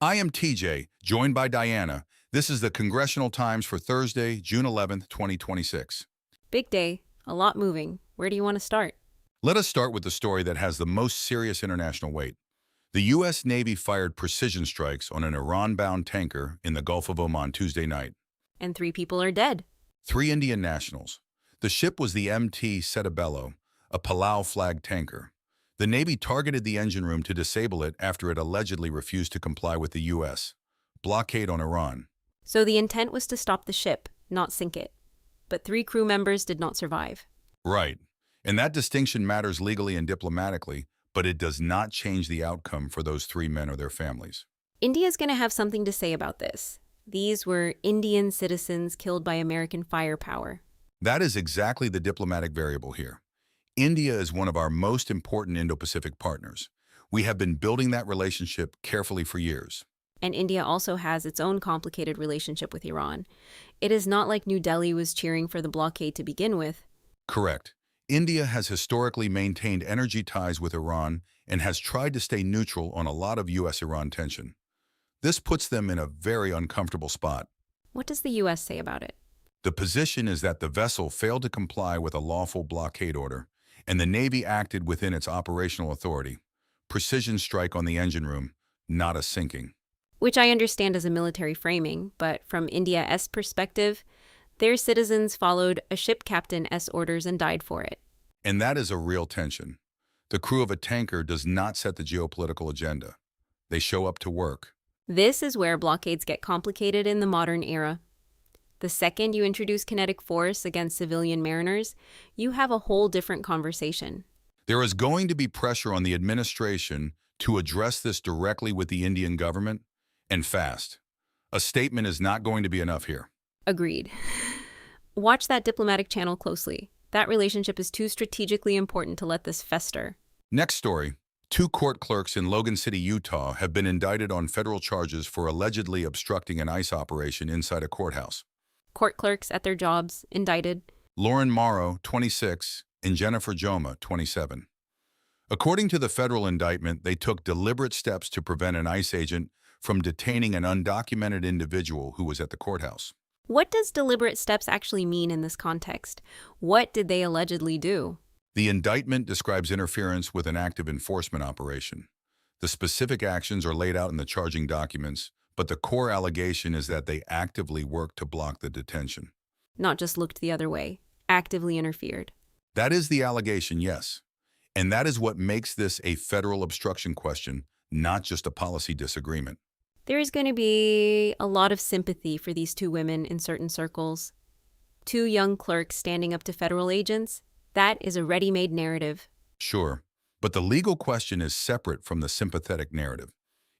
I am TJ, joined by Diana. This is the Congressional Times for Thursday, June 11th, 2026. Big day, a lot moving. Where do you want to start? Let us start with the story that has the most serious international weight. The U.S. Navy fired precision strikes on an Iran-bound tanker in the Gulf of Oman Tuesday night. And 3 people are dead. 3 Indian nationals. The ship was the MT Setabelo, a Palau-flagged tanker. The Navy targeted the engine room to disable it after it allegedly refused to comply with the U.S. blockade on Iran. So the intent was to stop the ship, not sink it. But 3 crew members did not survive. Right. And that distinction matters legally and diplomatically, but it does not change the outcome for those 3 men or their families. India's going to have something to say about this. These were Indian citizens killed by American firepower. That is exactly the diplomatic variable here. India is one of our most important Indo-Pacific partners. We have been building that relationship carefully for years. And India also has its own complicated relationship with Iran. It is not like New Delhi was cheering for the blockade to begin with. Correct. India has historically maintained energy ties with Iran and has tried to stay neutral on a lot of U.S.-Iran tension. This puts them in a very uncomfortable spot. What does the U.S. say about it? The position is that the vessel failed to comply with a lawful blockade order, and the Navy acted within its operational authority. Precision strike on the engine room, not a sinking. Which I understand as a military framing, but from India's perspective, their citizens followed a ship captain's orders and died for it. And that is a real tension. The crew of a tanker does not set the geopolitical agenda. They show up to work. This is where blockades get complicated in the modern era. The second you introduce kinetic force against civilian mariners, you have a whole different conversation. There is going to be pressure on the administration to address this directly with the Indian government, and fast. A statement is not going to be enough here. Agreed. Watch that diplomatic channel closely. That relationship is too strategically important to let this fester. Next story. 2 court clerks in Logan City, Utah have been indicted on federal charges for allegedly obstructing an ICE operation inside a courthouse. Court clerks at their jobs, indicted. Lauren Morrow, 26, and Jennifer Joma, 27. According to the federal indictment, they took deliberate steps to prevent an ICE agent from detaining an undocumented individual who was at the courthouse. What does deliberate steps actually mean in this context? What did they allegedly do? The indictment describes interference with an active enforcement operation. The specific actions are laid out in the charging documents, but the core allegation is that they actively worked to block the detention. Not just looked the other way, actively interfered. That is the allegation, yes. And that is what makes this a federal obstruction question, not just a policy disagreement. There is going to be a lot of sympathy for these 2 women in certain circles. 2 young clerks standing up to federal agents, that is a ready-made narrative. Sure, but the legal question is separate from the sympathetic narrative.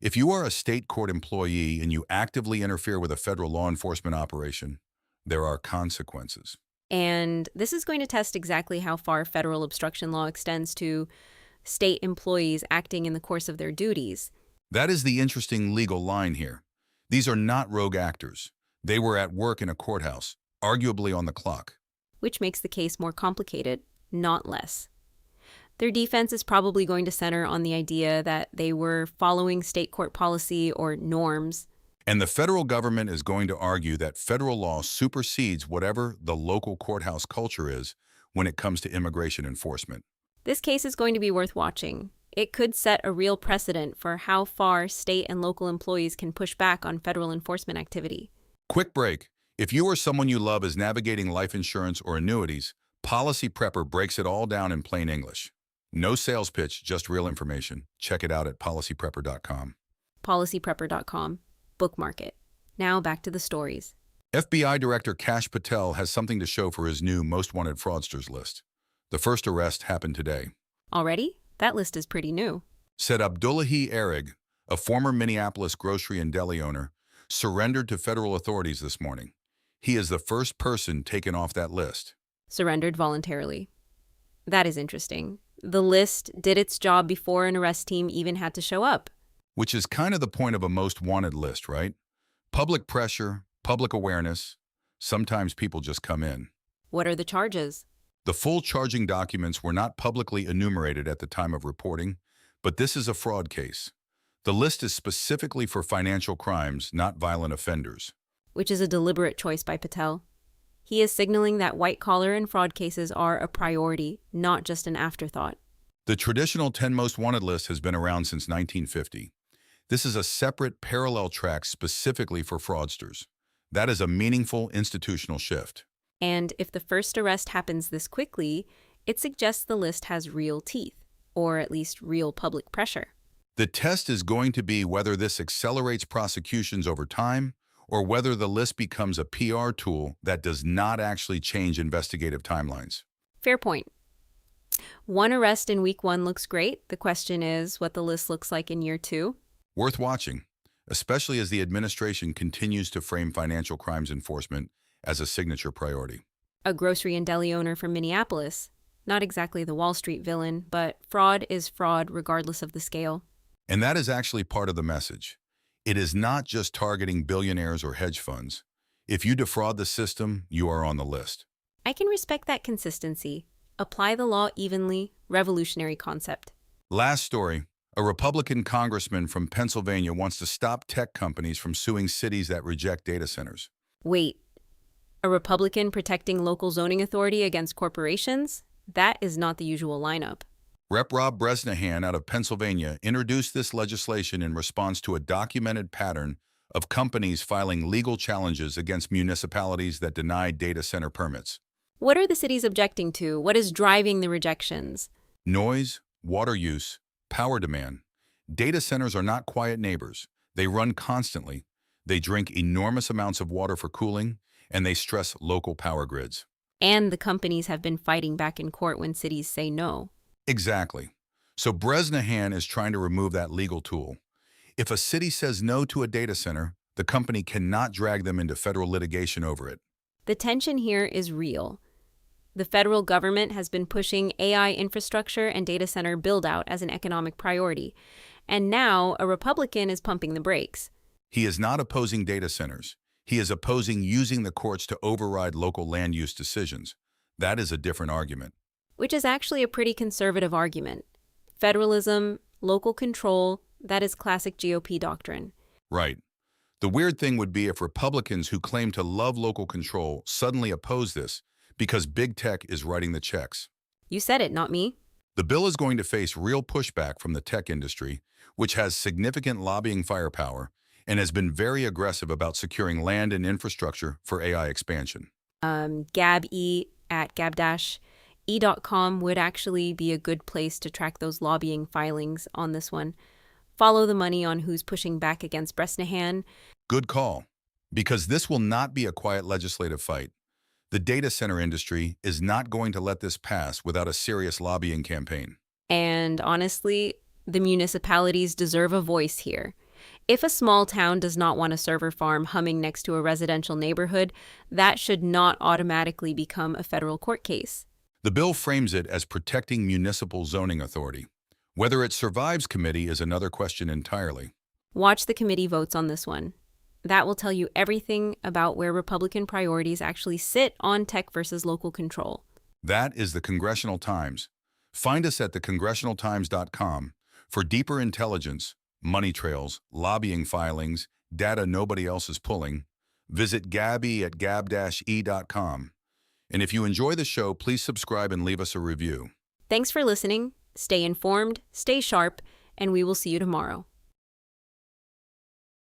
If you are a state court employee and you actively interfere with a federal law enforcement operation, there are consequences. And this is going to test exactly how far federal obstruction law extends to state employees acting in the course of their duties. That is the interesting legal line here. These are not rogue actors. They were at work in a courthouse, arguably on the clock. Which makes the case more complicated, not less. Their defense is probably going to center on the idea that they were following state court policy or norms. And the federal government is going to argue that federal law supersedes whatever the local courthouse culture is when it comes to immigration enforcement. This case is going to be worth watching. It could set a real precedent for how far state and local employees can push back on federal enforcement activity. Quick break. If you or someone you love is navigating life insurance or annuities, Policy Prepper breaks it all down in plain English. No sales pitch, just real information. Check it out at policyprepper.com. Policyprepper.com. Bookmark it. Now back to the stories. FBI Director Kash Patel has something to show for his new Most Wanted Fraudsters list. The first arrest happened today. Already? That list is pretty new. Said Abdullahi Arig, a former Minneapolis grocery and deli owner, surrendered to federal authorities this morning. He is the first person taken off that list. Surrendered voluntarily. That is interesting. The list did its job before an arrest team even had to show up. Which is kind of the point of a most wanted list, right? Public pressure, public awareness. Sometimes people just come in. What are the charges? The full charging documents were not publicly enumerated at the time of reporting, but this is a fraud case. The list is specifically for financial crimes, not violent offenders. which is a deliberate choice by Patel. He is signaling that white-collar and fraud cases are a priority, not just an afterthought. The traditional 10 Most Wanted list has been around since 1950. This is a separate parallel track specifically for fraudsters. That is a meaningful institutional shift. And if the first arrest happens this quickly, it suggests the list has real teeth, or at least real public pressure. The test is going to be whether this accelerates prosecutions over time or whether the list becomes a PR tool that does not actually change investigative timelines. Fair point. One arrest in week 1 looks great. The question is what the list looks like in year 2. Worth watching, especially as the administration continues to frame financial crimes enforcement as a signature priority. A grocery and deli owner from Minneapolis. Not exactly the Wall Street villain, but fraud is fraud regardless of the scale. And that is actually part of the message. It is not just targeting billionaires or hedge funds. If you defraud the system, you are on the list. I can respect that consistency. Apply the law evenly, revolutionary concept. Last story, a Republican congressman from Pennsylvania wants to stop tech companies from suing cities that reject data centers. Wait, a Republican protecting local zoning authority against corporations? That is not the usual lineup. Rep. Rob Bresnahan out of Pennsylvania introduced this legislation in response to a documented pattern of companies filing legal challenges against municipalities that denied data center permits. What are the cities objecting to? What is driving the rejections? Noise, water use, power demand. Data centers are not quiet neighbors. They run constantly. They drink enormous amounts of water for cooling, and they stress local power grids. And the companies have been fighting back in court when cities say no. Exactly. So Bresnahan is trying to remove that legal tool. If a city says no to a data center, the company cannot drag them into federal litigation over it. The tension here is real. The federal government has been pushing AI infrastructure and data center build-out as an economic priority. And now a Republican is pumping the brakes. He is not opposing data centers. He is opposing using the courts to override local land use decisions. That is a different argument. Which is actually a pretty conservative argument. Federalism, local control, that is classic GOP doctrine. Right. The weird thing would be if Republicans who claim to love local control suddenly oppose this because big tech is writing the checks. You said it, not me. The bill is going to face real pushback from the tech industry, which has significant lobbying firepower and has been very aggressive about securing land and infrastructure for AI expansion. GabE at gab-e.com would actually be a good place to track those lobbying filings on this one. Follow the money on who's pushing back against Bresnahan. Good call, because this will not be a quiet legislative fight. The data center industry is not going to let this pass without a serious lobbying campaign. And honestly, the municipalities deserve a voice here. If a small town does not want a server farm humming next to a residential neighborhood, that should not automatically become a federal court case. The bill frames it as protecting municipal zoning authority. Whether it survives committee is another question entirely. Watch the committee votes on this one. That will tell you everything about where Republican priorities actually sit on tech versus local control. That is the Congressional Times. Find us at thecongressionaltimes.com for deeper intelligence, money trails, lobbying filings, data nobody else is pulling. Visit GabE at gab-e.com. And if you enjoy the show, please subscribe and leave us a review. Thanks for listening. Stay informed, stay sharp, and we will see you tomorrow.